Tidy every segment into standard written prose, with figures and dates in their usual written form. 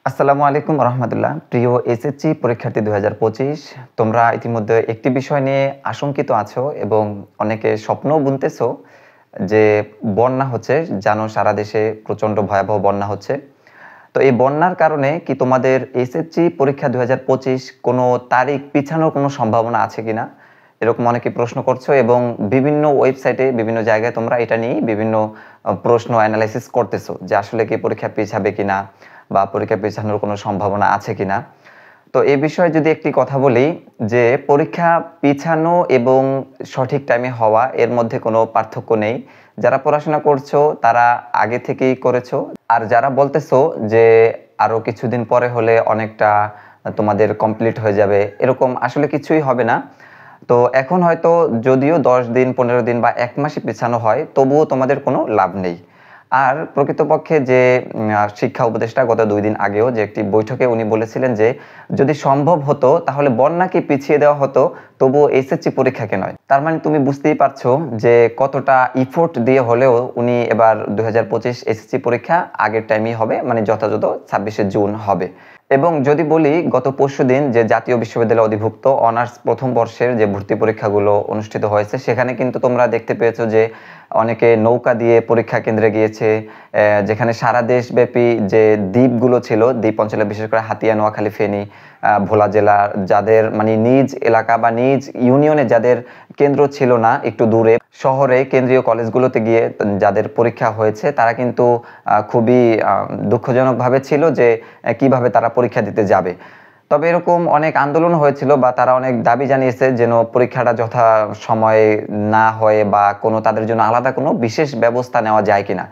আসসালামু আলাইকুম রহমতুল্লাহ। প্রিয় এসএসসি পরীক্ষার্থী ২০২৫, তোমরা ইতিমধ্যে একটি বিষয় নিয়ে আশঙ্কিত আছো এবং অনেকে স্বপ্নও বুনতেছো যে বন্যা হচ্ছে। জানো সারা দেশে প্রচণ্ড ভয়াবহ বন্যা হচ্ছে। তো এই বন্যার কারণে কি তোমাদের এসএসসি পরীক্ষা ২০২৫ কোনো তারিখ পিছানোর কোনো সম্ভাবনা আছে কিনা, এরকম অনেকে প্রশ্ন করছো এবং বিভিন্ন ওয়েবসাইটে বিভিন্ন জায়গায় তোমরা এটা নিয়েই বিভিন্ন প্রশ্ন অ্যানালাইসিস করতেছো যে আসলে কি পরীক্ষা পিছাবে কিনা বা পরীক্ষা পেছানোর কোনো সম্ভাবনা আছে কিনা। তো এই বিষয়ে যদি একটি কথা বলি যে পরীক্ষা পিছানো এবং সঠিক টাইমে হওয়া এর মধ্যে কোনো পার্থক্য নেই। যারা পড়াশোনা করছো তারা আগে থেকেই করেছো, আর যারা বলতেছো যে আরও কিছুদিন পরে হলে অনেকটা তোমাদের কমপ্লিট হয়ে যাবে, এরকম আসলে কিছুই হবে না। তো এখন হয়তো যদিও 10 দিন 15 দিন বা 1 মাসই পেছানো হয়, তবুও তোমাদের কোনো লাভ নেই। আর প্রকৃতপক্ষে যে শিক্ষা উপদেষ্টা গত 2 দিন আগেও যে একটি বৈঠকে উনি বলেছিলেন যে যদি সম্ভব হতো তাহলে বন্যাকে পিছিয়ে দেওয়া হতো, তবুও এসএসসি পরীক্ষাকে নয়। তার মানে তুমি বুঝতেই পারছো যে কতটা ইফোর্ট দিয়ে হলেও উনি এবার 2025 এসএসসি পরীক্ষা আগের টাইমেই হবে, মানে যথাযথ 26শে জুন হবে। এবং যদি বলি গত পরশুদিন যে জাতীয় বিশ্ববিদ্যালয় অধিভুক্ত অনার্স প্রথম বর্ষের যে ভর্তি পরীক্ষাগুলো অনুষ্ঠিত হয়েছে, সেখানে কিন্তু তোমরা দেখতে পেয়েছো যে অনেকে নৌকা দিয়ে পরীক্ষা কেন্দ্রে গিয়েছে, যেখানে সারা দেশব্যাপী যে দ্বীপগুলো ছিল, দ্বীপ অঞ্চলে বিশেষ করে হাতিয়া, নোয়াখালী, ফেনী, ভোলা জেলা, যাদের মানে নিজ এলাকা বা নিজ ইউনিয়নে যাদের কেন্দ্র ছিল না, একটু দূরে শহরে কেন্দ্রীয় কলেজগুলোতে গিয়ে যাদের পরীক্ষা হয়েছে, তারা কিন্তু খুবই দুঃখজনকভাবে ছিল যে কিভাবে তারা পরীক্ষা দিতে যাবে। তবে এরকম অনেক আন্দোলন হয়েছিল বা তারা অনেক দাবি জানিয়েছে যেন পরীক্ষাটা যথা সময়ে না হয় বা কোনো তাদের জন্য আলাদা কোনো বিশেষ ব্যবস্থা নেওয়া যায় কিনা।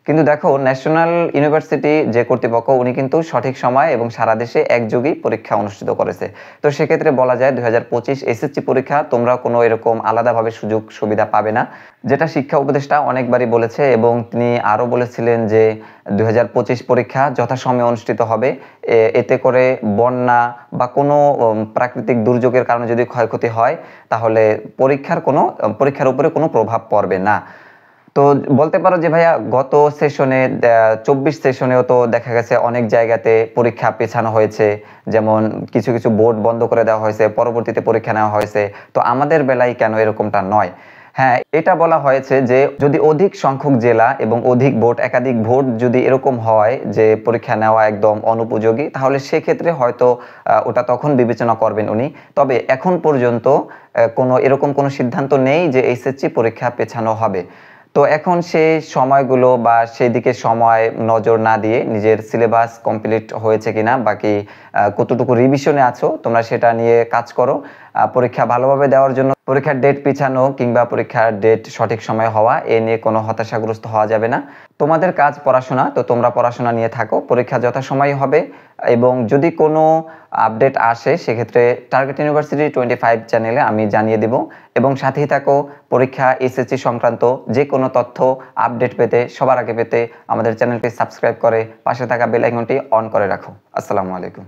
কিন্তু দেখো, ন্যাশনাল ইউনিভার্সিটি যে কর্তৃপক্ষ উনি কিন্তু সঠিক সময় এবং সারা দেশে একযোগেই পরীক্ষা অনুষ্ঠিত করেছে। তো সেক্ষেত্রে বলা যায় 2025 এসএসসি পরীক্ষা তোমরা কোনো এরকম আলাদাভাবে সুযোগ সুবিধা পাবে না, যেটা শিক্ষা উপদেষ্টা অনেকবারই বলেছে। এবং তিনি আরও বলেছিলেন যে 2025 পরীক্ষা যথাসময়ে অনুষ্ঠিত হবে। এতে করে বন্যা বা কোনো প্রাকৃতিক দুর্যোগের কারণে যদি ক্ষয়ক্ষতি হয় তাহলে পরীক্ষার উপরে কোনো প্রভাব পড়বে না। তো বলতে পারো যে ভাইয়া গত সেশনে 24 সেশনেও তো দেখা গেছে অনেক জায়গাতে পরীক্ষা পেছানো হয়েছে, যেমন কিছু কিছু বোর্ড বন্ধ করে দেওয়া হয়েছে, পরবর্তীতে পরীক্ষা নেওয়া হয়েছে। তো আমাদের বেলায় কেন এরকমটা নয়? হ্যাঁ, এটা বলা হয়েছে যে যদি অধিক সংখ্যক জেলা এবং অধিক বোর্ড, একাধিক বোর্ড যদি এরকম হয় যে পরীক্ষা নেওয়া একদম অনুপযোগী, তাহলে সেক্ষেত্রে হয়তো ওটা তখন বিবেচনা করবেন উনি। তবে এখন পর্যন্ত এরকম কোনো সিদ্ধান্ত নেই যে এসএসসি পরীক্ষা পেছানো হবে। তো এখন সেই সময়গুলো বা সেই দিকে সময় নজর না দিয়ে নিজের সিলেবাস কমপ্লিট হয়েছে কিনা, বাকি কতটুকু রিভিশনে আছো তোমরা সেটা নিয়ে কাজ করো। পরীক্ষা ভালোভাবে দেওয়ার জন্য পরীক্ষার ডেট পিছানো কিংবা পরীক্ষার ডেট সঠিক সময়ে হওয়া এ নিয়ে কোনো হতাশাগ্রস্ত হওয়া যাবে না। তোমাদের কাজ পড়াশোনা, তো তোমরা পড়াশোনা নিয়ে থাকো, পরীক্ষা যথাসময়ে হবে। এবং যদি কোনো আপডেট আসে সেক্ষেত্রে টার্গেট ইউনিভার্সিটি 25 চ্যানেলে আমি জানিয়ে দেব। এবং সাথেই থাকো, পরীক্ষা এসএসসি সংক্রান্ত যে কোনো তথ্য আপডেট পেতে, সবার আগে পেতে আমাদের চ্যানেলটি সাবস্ক্রাইব করে পাশে থাকা বেল আইকনটি অন করে রাখো। আসসালামু আলাইকুম।